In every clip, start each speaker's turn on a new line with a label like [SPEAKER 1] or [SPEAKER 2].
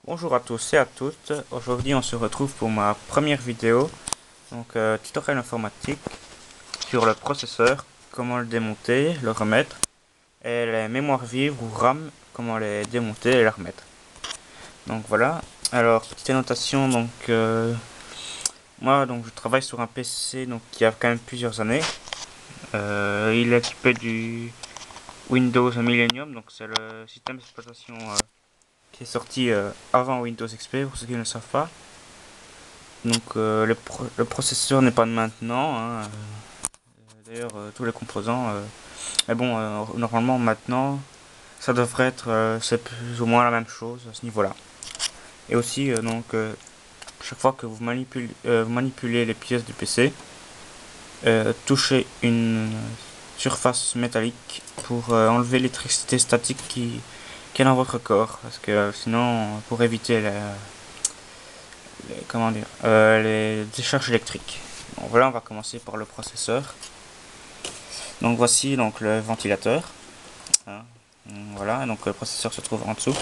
[SPEAKER 1] Bonjour à tous et à toutes. Aujourd'hui, on se retrouve pour ma première vidéo, donc tutoriel informatique sur le processeur, comment le démonter, le remettre, et les mémoires vives ou RAM, comment les démonter et les remettre. Donc voilà. Alors petite annotation, donc moi je travaille sur un PC donc qui a quand même plusieurs années. Il est équipé du Windows Millennium, donc c'est le système d'exploitation qui est sorti avant Windows XP pour ceux qui ne le savent pas. Donc le processeur n'est pas de maintenant, hein. D'ailleurs tous les composants. Mais bon, normalement maintenant, ça devrait être, c'est plus ou moins la même chose à ce niveau-là. Et aussi chaque fois que vous manipulez les pièces du PC, touchez une surface métallique pour enlever l'électricité statique qui est dans votre corps, parce que sinon, pour éviter comment dire, les décharges électriques. Donc voilà, on va commencer par le processeur. Donc voici donc le ventilateur. Hein. Voilà, donc le processeur se trouve en dessous.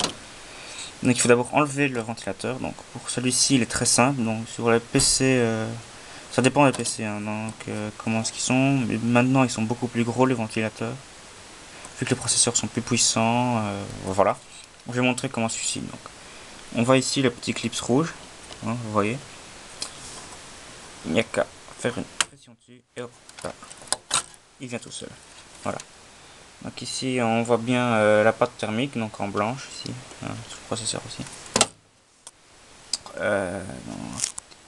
[SPEAKER 1] Donc il faut d'abord enlever le ventilateur. Donc pour celui-ci, il est très simple. Donc sur les PC, ça dépend des PC. Hein. Donc comment est-ce qu'ils sont. Mais maintenant, ils sont beaucoup plus gros les ventilateurs. Vu que les processeurs sont plus puissants. Voilà. Je vais montrer comment celui-ci. Donc on voit ici le petit clips rouge. Hein, vous voyez. Il n'y a qu'à faire une pression dessus et hop là. Il vient tout seul. Voilà. Donc ici on voit bien la pâte thermique, donc en blanche ici, hein, sur le processeur aussi. Euh,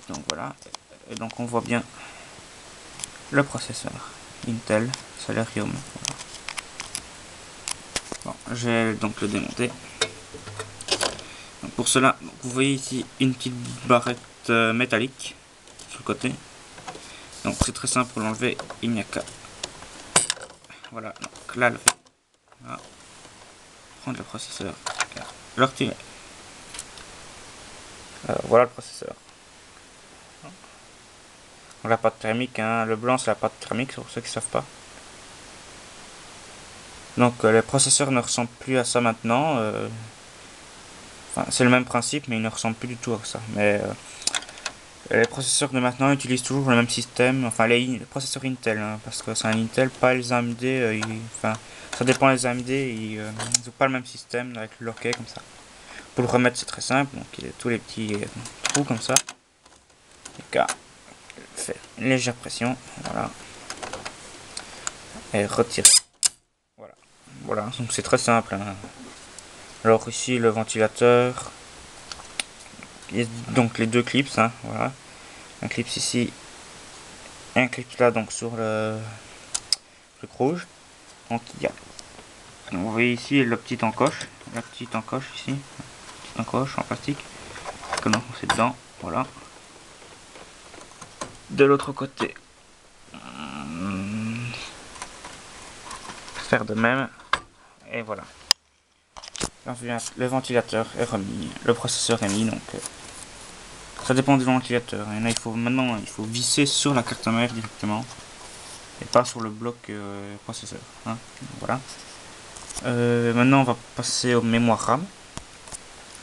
[SPEAKER 1] donc voilà. Et donc on voit bien le processeur Intel Celerium. Voilà. Bon, je vais donc le démonter. Donc pour cela, vous voyez ici une petite barrette métallique sur le côté. Donc c'est très simple pour l'enlever, il n'y a qu'à. Voilà, donc là le fait. Voilà. Prendre le processeur, le retirer. Voilà le processeur. La pâte thermique, hein. Le blanc c'est la pâte thermique pour ceux qui ne savent pas. Donc les processeurs ne ressemblent plus à ça maintenant. Enfin, c'est le même principe mais ils ne ressemblent plus du tout à ça. Mais les processeurs de maintenant utilisent toujours le même système. Enfin les processeurs Intel, hein, parce que c'est un Intel, pas les AMD. Enfin, ça dépend des AMD, ils n'ont pas le même système avec le loquet comme ça. Pour le remettre c'est très simple. Donc il y a tous les petits trous comme ça. Et fait une légère pression. Voilà. Et retirer. Voilà. Voilà, donc c'est très simple. Hein. Alors ici le ventilateur. Il y a donc les deux clips. Hein, voilà. Un clip ici. Et un clip là donc sur le truc rouge. Donc il y a. Vous voyez ici la petite encoche. La petite encoche ici. Petite encoche en plastique. Que l'on c'est dedans. Voilà. De l'autre côté. Faire de même. Et voilà. Le ventilateur est remis. Le processeur est mis donc. Ça dépend du ventilateur. Il faut maintenant il faut visser sur la carte mère directement et pas sur le bloc processeur. Hein. Voilà. Maintenant on va passer aux mémoires RAM.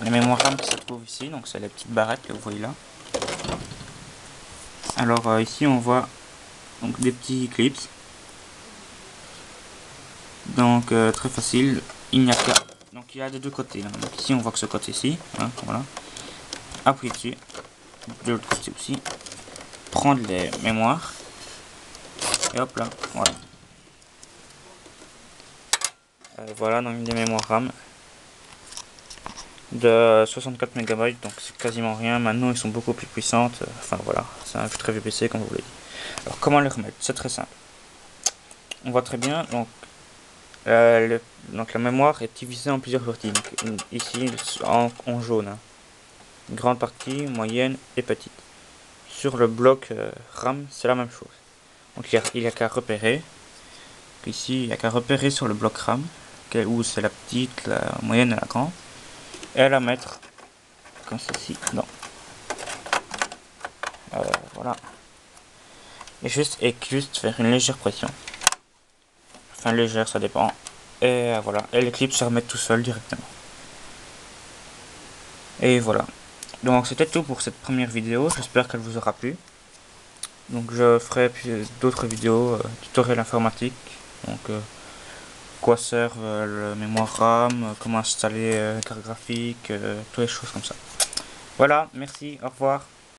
[SPEAKER 1] Les mémoires RAM qui se trouvent ici, donc c'est les petites barrettes que vous voyez là. Alors ici on voit donc des petits clips. Donc très facile. Il n'y a qu'à. Donc il y a des deux côtés. Hein. Donc ici on voit que ce côté-ci. Hein, voilà. Appuyez dessus. De l'autre côté aussi. Prendre les mémoires. Et hop là. Voilà. Voilà donc des mémoires RAM de 64 MB, donc c'est quasiment rien. Maintenant ils sont beaucoup plus puissantes. Enfin voilà, c'est un très vieux PC comme vous l'avez dit. Alors comment les remettre? C'est très simple. On voit très bien donc la mémoire est divisée en plusieurs parties. Donc, ici en jaune, hein. Une grande partie, moyenne et petite. Sur le bloc RAM, c'est la même chose. Donc il y a qu'à repérer. Ici, il n'y a qu'à repérer sur le bloc RAM où c'est la petite, la moyenne et la grande. Et à la mettre comme ceci. Non. Voilà. Et juste faire une légère pression. Enfin légère, ça dépend. Et voilà. Et les clips se remettent tout seul directement. Et voilà. Donc c'était tout pour cette première vidéo, j'espère qu'elle vous aura plu. Donc je ferai d'autres vidéos tutoriel informatique. Donc quoi sert le mémoire RAM, comment installer carte graphique, toutes les choses comme ça. Voilà, merci, au revoir.